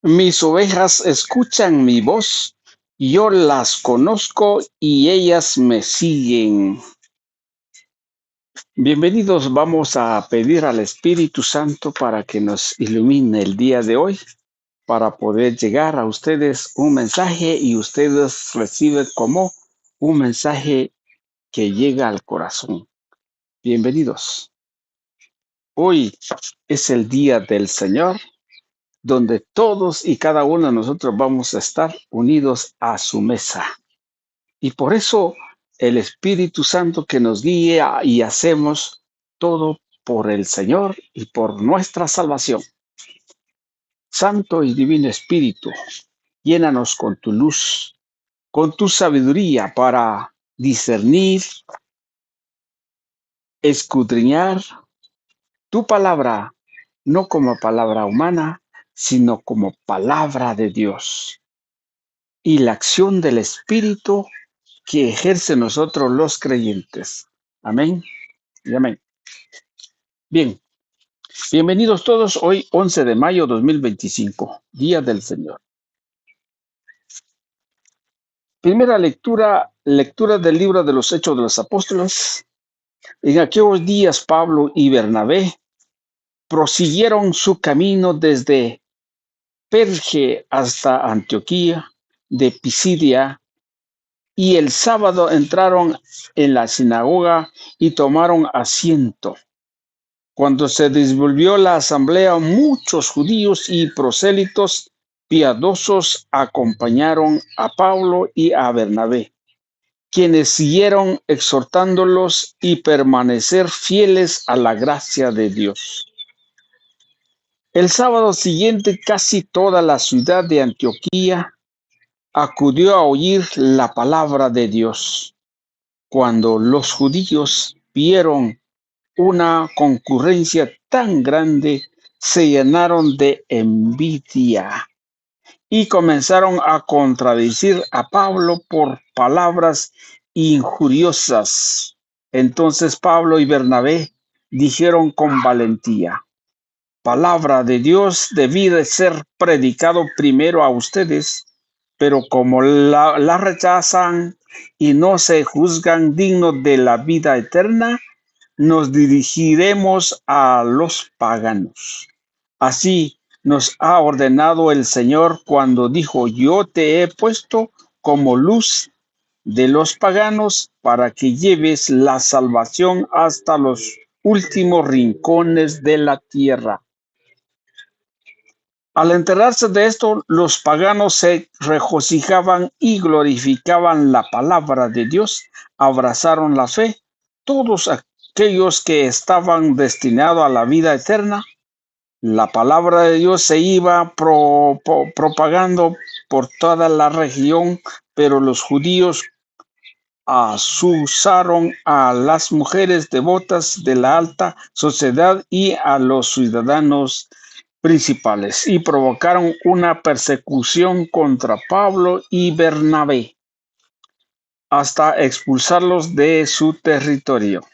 Mis ovejas escuchan mi voz, yo las conozco y ellas me siguen. Bienvenidos, vamos a pedir al Espíritu Santo para que nos ilumine el día de hoy, para poder llegar a ustedes un mensaje y ustedes reciben como un mensaje que llega al corazón. Bienvenidos. Hoy es el día del Señor, donde todos y cada uno de nosotros vamos a estar unidos a su mesa. Y por eso el Espíritu Santo que nos guía y hacemos todo por el Señor y por nuestra salvación. Santo y Divino Espíritu, llénanos con tu luz, con tu sabiduría para discernir, escudriñar tu palabra, no como palabra humana, sino como palabra de Dios. Y la acción del Espíritu que ejerce en nosotros los creyentes. Amén y amén. Bien, bienvenidos todos hoy 11 de mayo 2025, Día del Señor. Primera lectura del libro de los Hechos de los Apóstoles. En aquellos días Pablo y Bernabé prosiguieron su camino desde Perge hasta Antioquía de Pisidia, y el sábado entraron en la sinagoga y tomaron asiento. Cuando se disolvió la asamblea, muchos judíos y prosélitos piadosos acompañaron a Pablo y a Bernabé, quienes siguieron exhortándolos y permanecer fieles a la gracia de Dios. El sábado siguiente, casi toda la ciudad de Antioquía acudió a oír la palabra de Dios. Cuando los judíos vieron una concurrencia tan grande, se llenaron de envidia y comenzaron a contradecir a Pablo por palabras injuriosas. Entonces Pablo y Bernabé dijeron con valentía: palabra de Dios debía ser predicado primero a ustedes, pero como la rechazan y no se juzgan dignos de la vida eterna, nos dirigiremos a los paganos. Así nos ha ordenado el Señor cuando dijo: yo te he puesto como luz de los paganos para que lleves la salvación hasta los últimos rincones de la tierra. Al enterarse de esto, los paganos se regocijaban y glorificaban la palabra de Dios, abrazaron la fe. Todos aquellos que estaban destinados a la vida eterna, la palabra de Dios se iba propagando por toda la región, pero los judíos asusaron a las mujeres devotas de la alta sociedad y a los ciudadanos principales y provocaron una persecución contra Pablo y Bernabé hasta expulsarlos de su territorio.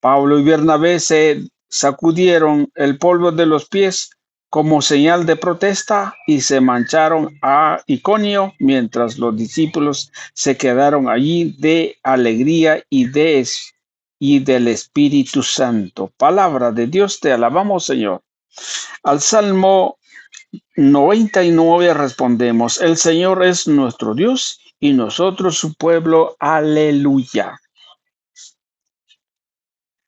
Pablo y Bernabé se sacudieron el polvo de los pies como señal de protesta y se marcharon a Iconio, mientras los discípulos se quedaron allí de alegría y del Espíritu Santo. Palabra de Dios, te alabamos, Señor. Al Salmo 99 respondemos: el Señor es nuestro Dios y nosotros su pueblo. Aleluya.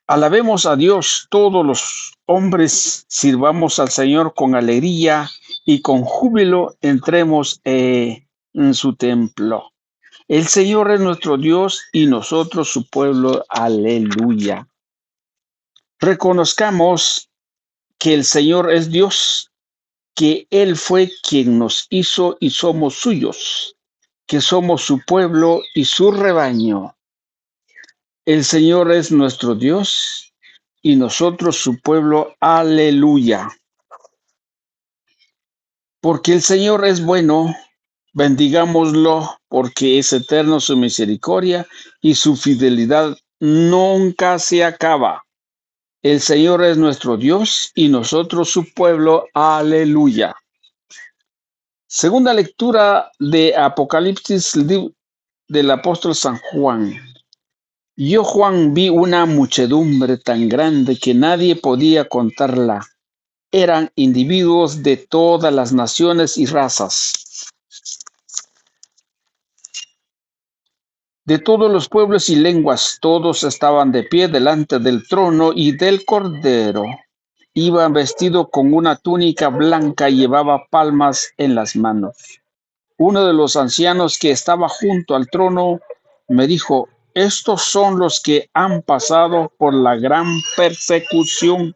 Alabemos a Dios, todos los hombres, sirvamos al Señor con alegría y con júbilo entremos en su templo. El Señor es nuestro Dios y nosotros su pueblo. Aleluya. Reconozcamos que el Señor es Dios, que Él fue quien nos hizo y somos suyos, que somos su pueblo y su rebaño. El Señor es nuestro Dios y nosotros su pueblo. Aleluya. Porque el Señor es bueno, bendigámoslo, porque es eterno su misericordia y su fidelidad nunca se acaba. El Señor es nuestro Dios y nosotros su pueblo. Aleluya. Segunda lectura de Apocalipsis del apóstol San Juan. Yo, Juan, vi una muchedumbre tan grande que nadie podía contarla. Eran individuos de todas las naciones y razas, de todos los pueblos y lenguas. Todos estaban de pie delante del trono y del Cordero. Iban vestido con una túnica blanca y llevaba palmas en las manos. Uno de los ancianos que estaba junto al trono me dijo: estos son los que han pasado por la gran persecución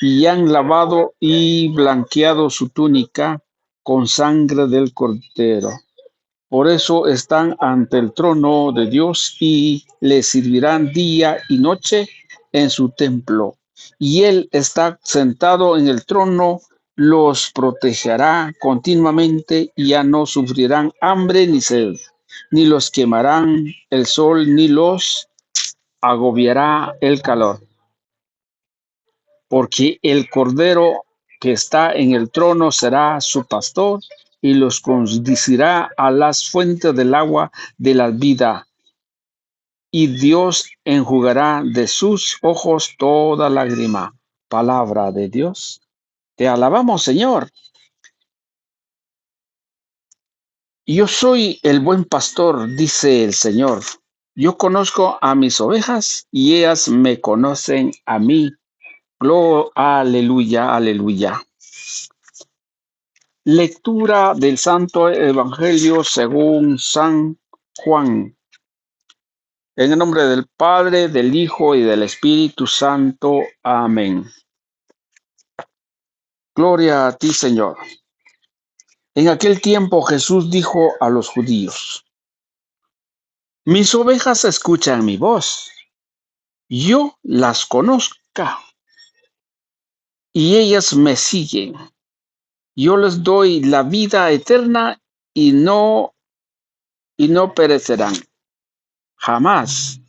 y han lavado y blanqueado su túnica con sangre del Cordero. Por eso están ante el trono de Dios y le servirán día y noche en su templo. Y Él está sentado en el trono, los protegerá continuamente y ya no sufrirán hambre ni sed, ni los quemarán el sol, ni los agobiará el calor, porque el Cordero que está en el trono será su pastor y los conducirá a las fuentes del agua de la vida, y Dios enjugará de sus ojos toda lágrima. Palabra de Dios. Te alabamos, Señor. Yo soy el buen pastor, dice el Señor. Yo conozco a mis ovejas y ellas me conocen a mí. Aleluya, aleluya. Lectura del Santo Evangelio según San Juan. En el nombre del Padre, del Hijo y del Espíritu Santo. Amén. Gloria a ti, Señor. En aquel tiempo Jesús dijo a los judíos: mis ovejas escuchan mi voz. Yo las conozco y ellas me siguen. Yo les doy la vida eterna y no perecerán. Jamás.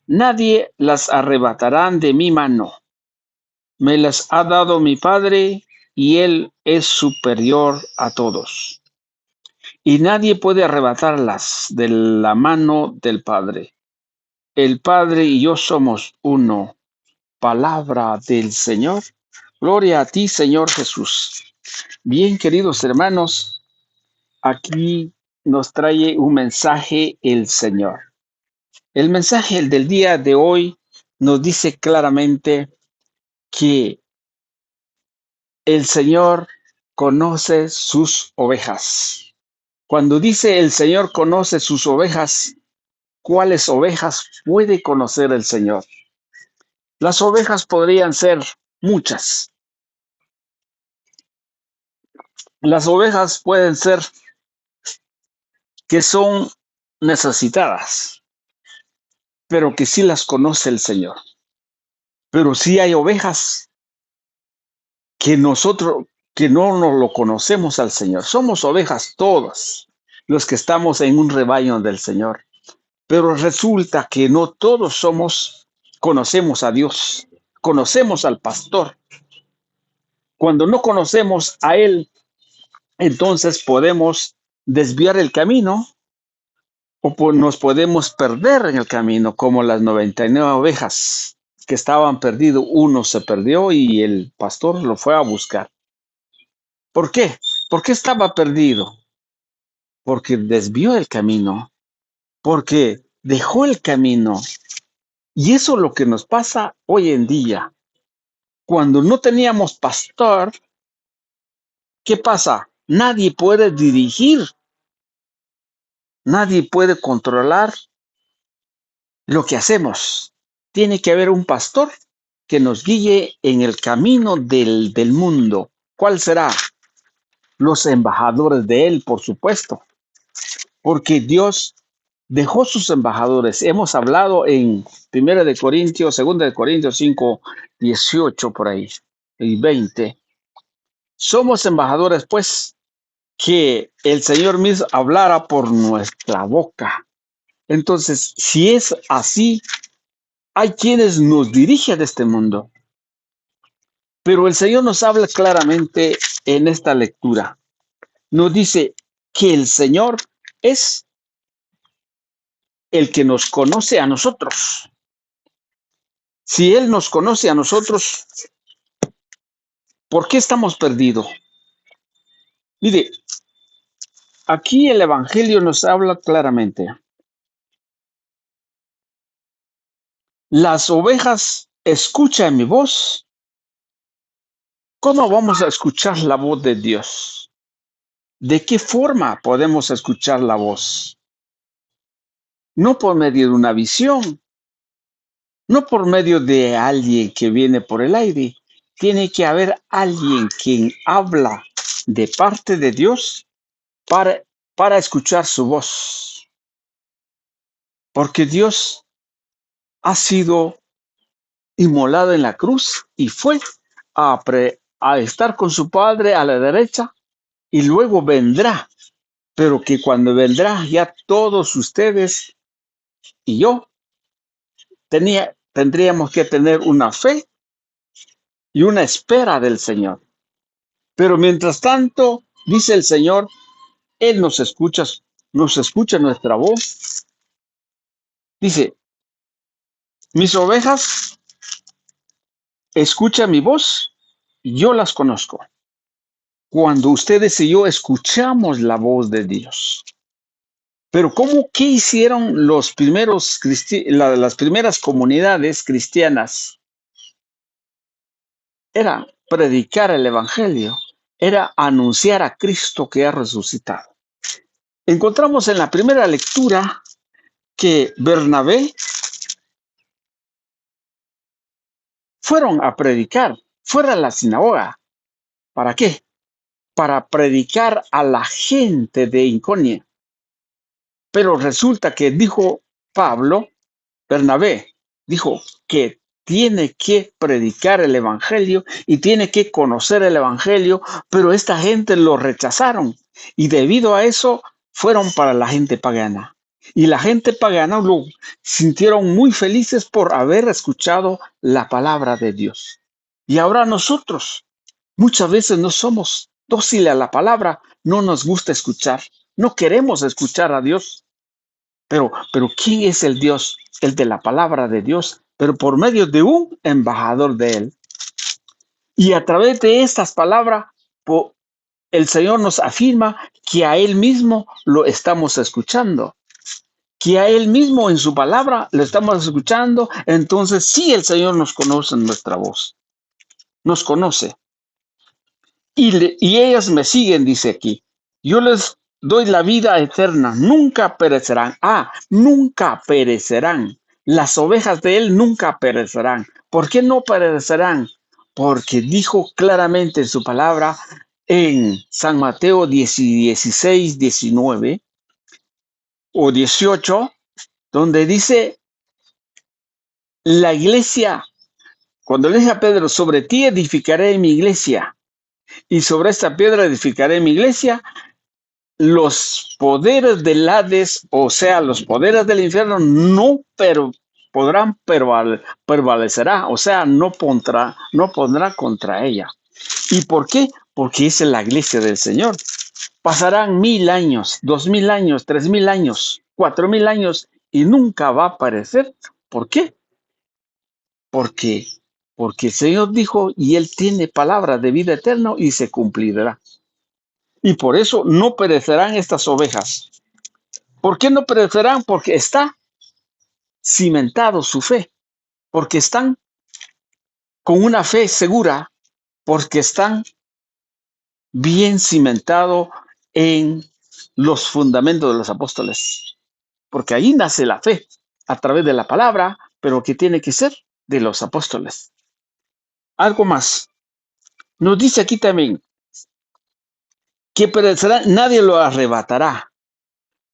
Nadie las arrebatará de mi mano. Me las ha dado mi Padre, y Él es superior a todos. Y nadie puede arrebatarlas de la mano del Padre. El Padre y yo somos uno. Palabra del Señor. Gloria a ti, Señor Jesús. Bien, queridos hermanos, aquí nos trae un mensaje el Señor. El mensaje del día de hoy nos dice claramente que el Señor conoce sus ovejas. Cuando dice el Señor conoce sus ovejas, ¿cuáles ovejas puede conocer el Señor? Las ovejas podrían ser muchas. Las ovejas pueden ser que son necesitadas, pero que sí las conoce el Señor. Pero sí hay ovejas que nosotros, que no nos lo conocemos al Señor. Somos ovejas todas, los que estamos en un rebaño del Señor. Pero resulta que no todos conocemos a Dios, conocemos al pastor. Cuando no conocemos a Él, entonces podemos desviar el camino o nos podemos perder en el camino, como las 99 ovejas que estaban perdidas. Uno se perdió y el pastor lo fue a buscar. ¿Por qué? ¿Por qué estaba perdido? Porque desvió el camino, porque dejó el camino. Y eso es lo que nos pasa hoy en día. Cuando no teníamos pastor, ¿qué pasa? Nadie puede dirigir, nadie puede controlar lo que hacemos. Tiene que haber un pastor que nos guíe en el camino del mundo. ¿Cuál será? Los embajadores de Él, por supuesto. Porque Dios dejó sus embajadores. Hemos hablado en 1 de Corintios, 2 de Corintios 5, 18 por ahí, y 20. Somos embajadores, pues, que el Señor mismo hablara por nuestra boca. Entonces, si es así, hay quienes nos dirigen a este mundo. Pero el Señor nos habla claramente en esta lectura. nos dice que el Señor es el que nos conoce a nosotros. Si Él nos conoce a nosotros, ¿por qué estamos perdidos? Mire, aquí el Evangelio nos habla claramente. Las ovejas escuchan mi voz. ¿Cómo vamos a escuchar la voz de Dios? ¿De qué forma podemos escuchar la voz? No por medio de una visión, no por medio de alguien que viene por el aire. Tiene que haber alguien quien habla de parte de Dios para escuchar su voz. Porque Dios ha sido inmolado en la cruz y fue a estar con su Padre a la derecha y luego vendrá. Pero que cuando vendrá ya todos ustedes y yo tendríamos que tener una fe y una espera del Señor. Pero mientras tanto, dice el Señor, Él nos escucha nuestra voz. Dice, mis ovejas escuchan mi voz, yo las conozco. Cuando ustedes y yo escuchamos la voz de Dios. Pero ¿qué hicieron los primeros las primeras comunidades cristianas? Era predicar el Evangelio, era anunciar a Cristo que ha resucitado. Encontramos en la primera lectura que Bernabé fueron a predicar, fuera a la sinagoga. ¿Para qué? Para predicar a la gente de Iconio. Pero resulta que dijo Bernabé, dijo que tiene que predicar el Evangelio y tiene que conocer el Evangelio, pero esta gente lo rechazaron y debido a eso fueron para la gente pagana. Y la gente pagana lo sintieron muy felices por haber escuchado la palabra de Dios. Y ahora nosotros muchas veces no somos dóciles a la palabra, no nos gusta escuchar, no queremos escuchar a Dios. Pero ¿quién es el Dios? El de la palabra de Dios, pero por medio de un embajador de Él. Y a través de estas palabras, el Señor nos afirma que a Él mismo lo estamos escuchando. Que a Él mismo en su palabra lo estamos escuchando. Entonces sí, el Señor nos conoce en nuestra voz. Nos conoce. Y ellas me siguen, dice aquí. Yo les doy la vida eterna, nunca perecerán. Nunca perecerán. Las ovejas de Él nunca perecerán. ¿Por qué no perecerán? Porque dijo claramente en su palabra en San Mateo 16, 19 o 18, donde dice la iglesia, cuando le dije a Pedro, sobre ti edificaré mi iglesia y sobre esta piedra edificaré mi iglesia, los poderes del Hades, o sea, los poderes del infierno, no podrán prevalecerá, o sea, no pondrá contra ella. ¿Y por qué? Porque es la iglesia del Señor. Pasarán 1000 años, 2000 años, 3000 años, 4000 años y nunca va a aparecer. ¿Por qué? Porque el Señor dijo y Él tiene palabra de vida eterna y se cumplirá. Y por eso no perecerán estas ovejas. ¿Por qué no perecerán? Porque está cimentado su fe, porque están con una fe segura, porque están bien cimentados en los fundamentos de los apóstoles. Porque ahí nace la fe, a través de la palabra, pero que tiene que ser de los apóstoles. Algo más. Nos dice aquí también que perecerá, nadie lo arrebatará,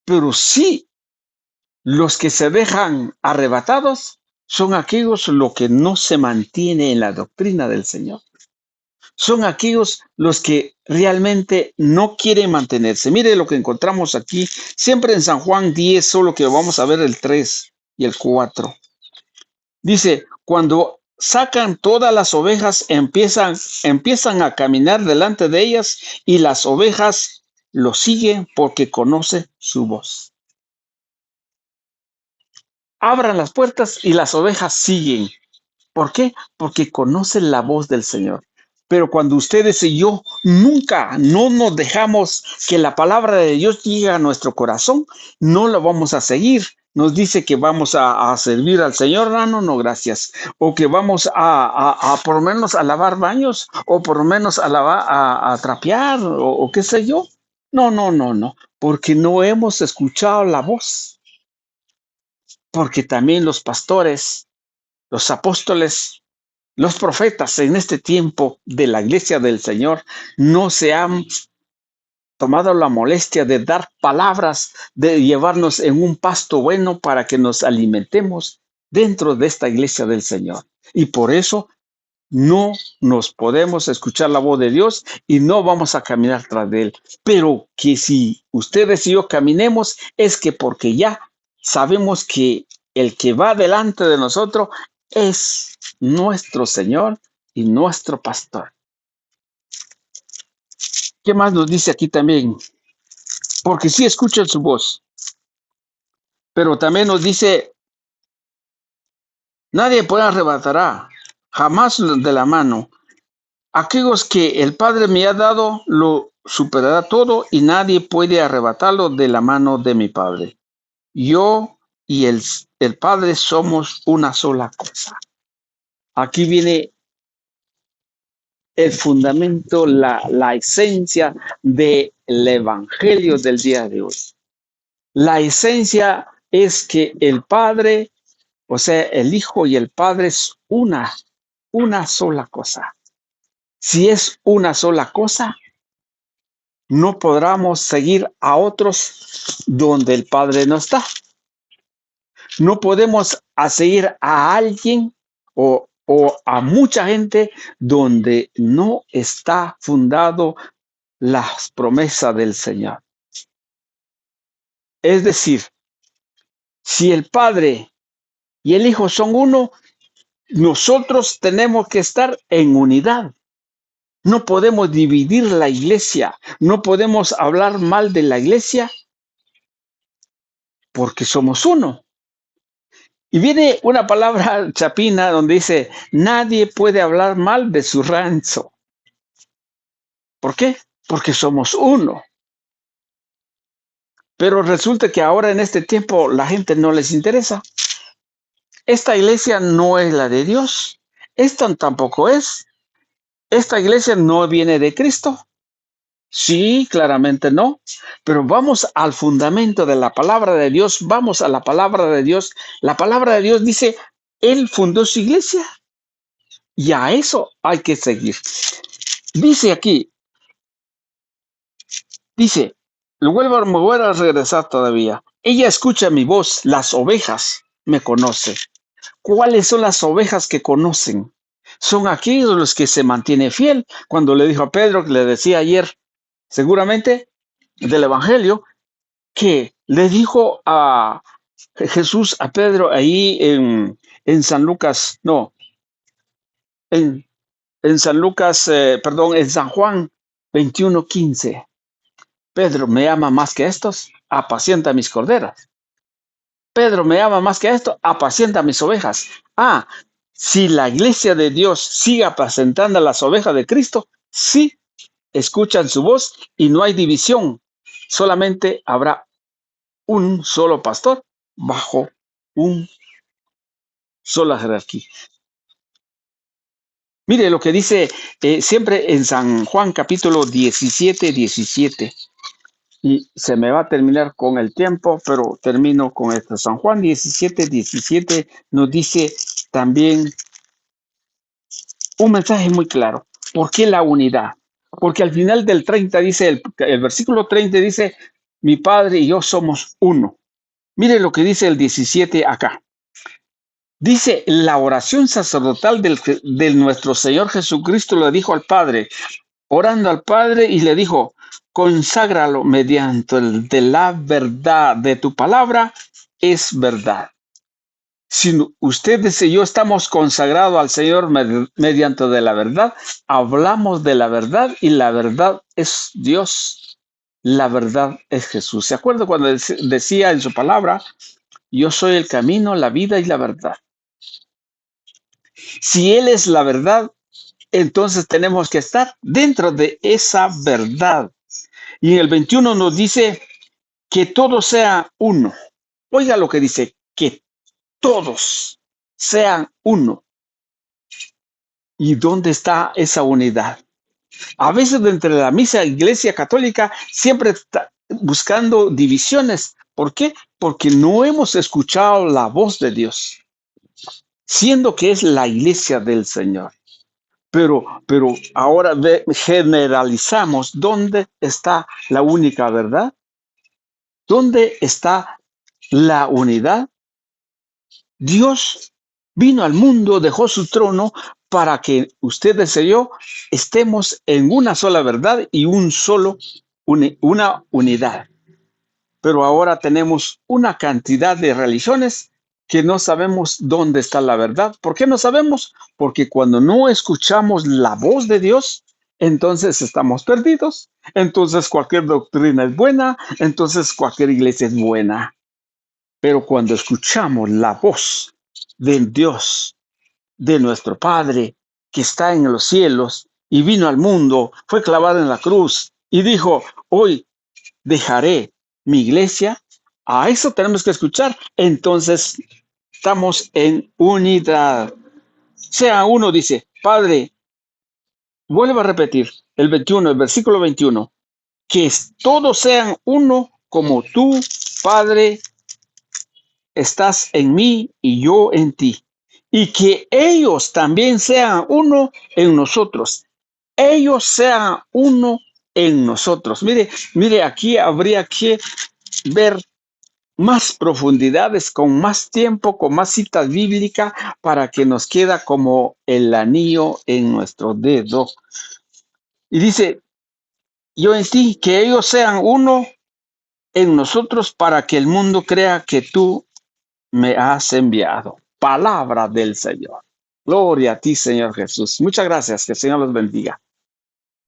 pero sí los que se dejan arrebatados son aquellos los que no se mantienen en la doctrina del Señor. Son aquellos los que realmente no quieren mantenerse. Mire lo que encontramos aquí, siempre en San Juan 10, solo que vamos a ver el 3 y el 4. Dice, cuando sacan todas las ovejas, empiezan a caminar delante de ellas y las ovejas lo siguen porque conocen su voz. Abran las puertas y las ovejas siguen. ¿Por qué? Porque conocen la voz del Señor. Pero cuando ustedes y yo nunca, no nos dejamos que la palabra de Dios llegue a nuestro corazón, no lo vamos a seguir. Nos dice que vamos a servir al Señor, no, no, gracias. O que vamos a por lo menos a lavar baños, o por lo menos a trapear, o qué sé yo. No, no, no, no, porque no hemos escuchado la voz. Porque también los pastores, los apóstoles, los profetas en este tiempo de la iglesia del Señor no se han tomado la molestia de dar palabras, de llevarnos en un pasto bueno para que nos alimentemos dentro de esta iglesia del Señor. Y por eso no nos podemos escuchar la voz de Dios y no vamos a caminar tras de Él. Pero que si ustedes y yo caminemos es que porque ya sabemos que el que va delante de nosotros es nuestro Señor y nuestro pastor. ¿Qué más nos dice aquí también? Porque sí escuchan su voz, pero también nos dice, nadie puede arrebatará jamás de la mano. Aquellos que el Padre me ha dado lo superará todo y nadie puede arrebatarlo de la mano de mi Padre. Yo y el Padre somos una sola cosa. Aquí viene el fundamento, la esencia del Evangelio del día de hoy. La esencia es que el Padre, o sea, el Hijo y el Padre es una sola cosa. Si es una sola cosa, no podremos seguir a otros donde el Padre no está. No podemos seguir a alguien o a mucha gente donde no está fundado las promesas del Señor. Es decir, si el Padre y el Hijo son uno, nosotros tenemos que estar en unidad. No podemos dividir la iglesia, no podemos hablar mal de la iglesia porque somos uno. Y viene una palabra chapina donde dice, nadie puede hablar mal de su rancho. ¿Por qué? Porque somos uno. Pero resulta que ahora en este tiempo la gente no les interesa. Esta iglesia no es la de Dios. Esta tampoco es. Esta iglesia no viene de Cristo. Sí, claramente no. Pero vamos al fundamento de la palabra de Dios. Vamos a la palabra de Dios. La palabra de Dios dice, Él fundó su iglesia. Y a eso hay que seguir. Dice aquí, me voy a regresar todavía. Ella escucha mi voz, las ovejas me conocen. ¿Cuáles son las ovejas que conocen? Son aquellos los que se mantienen fiel. Cuando le dijo a Pedro, que le decía ayer, seguramente del Evangelio, que le dijo a Jesús a Pedro ahí en San Lucas, no, en San Lucas, en San Juan 21:15. Pedro, ¿me ama más que estos? Apacienta mis corderas. Pedro, ¿me ama más que esto? Apacienta mis ovejas. Si la iglesia de Dios sigue apacentando a las ovejas de Cristo, sí, escuchan su voz y no hay división. Solamente habrá un solo pastor bajo un sola jerarquía. Mire lo que dice siempre en San Juan capítulo 17. Y se me va a terminar con el tiempo, pero termino con esto. San Juan 17 nos dice también un mensaje muy claro. ¿Por qué la unidad? Porque al final del 30 dice, el versículo 30 dice, mi Padre y yo somos uno. Mire lo que dice el 17 acá. Dice, la oración sacerdotal de nuestro Señor Jesucristo le dijo al Padre, orando al Padre, y le dijo, conságralo mediante de la verdad de tu palabra, es verdad. Si ustedes y yo estamos consagrados al Señor mediante de la verdad, hablamos de la verdad y la verdad es Dios. la verdad es Jesús. ¿Se acuerda cuando decía en su palabra, yo soy el camino, la vida y la verdad? Si Él es la verdad, entonces tenemos que estar dentro de esa verdad. Y en el 21 nos dice que todo sea uno. Oiga lo que dice, que todos sean uno. ¿Y dónde está esa unidad? A veces entre la misma iglesia católica siempre está buscando divisiones. ¿Por qué? Porque no hemos escuchado la voz de Dios, siendo que es la iglesia del Señor. Pero ahora generalizamos dónde está la única verdad, dónde está la unidad. Dios vino al mundo, dejó su trono para que ustedes y yo estemos en una sola verdad y una unidad. Pero ahora tenemos una cantidad de religiones que no sabemos dónde está la verdad. ¿Por qué no sabemos? Porque cuando no escuchamos la voz de Dios, entonces estamos perdidos. Entonces cualquier doctrina es buena, entonces cualquier iglesia es buena. Pero cuando escuchamos la voz de Dios, de nuestro Padre, que está en los cielos y vino al mundo, fue clavado en la cruz y dijo, hoy dejaré mi iglesia, a eso tenemos que escuchar. Entonces estamos en unidad. Sea uno, dice, Padre, vuelvo a repetir el 21, el versículo 21, que todos sean uno como tú, Padre, estás en mí y yo en ti. Y que ellos también sean uno en nosotros. Ellos sean uno en nosotros. Mire, aquí habría que ver más profundidades, con más tiempo, con más citas bíblicas, para que nos queda como el anillo en nuestro dedo. Y dice, yo en ti, que ellos sean uno en nosotros para que el mundo crea que tú me has enviado. Palabra del Señor. Gloria a ti, Señor Jesús. Muchas gracias. Que el Señor los bendiga.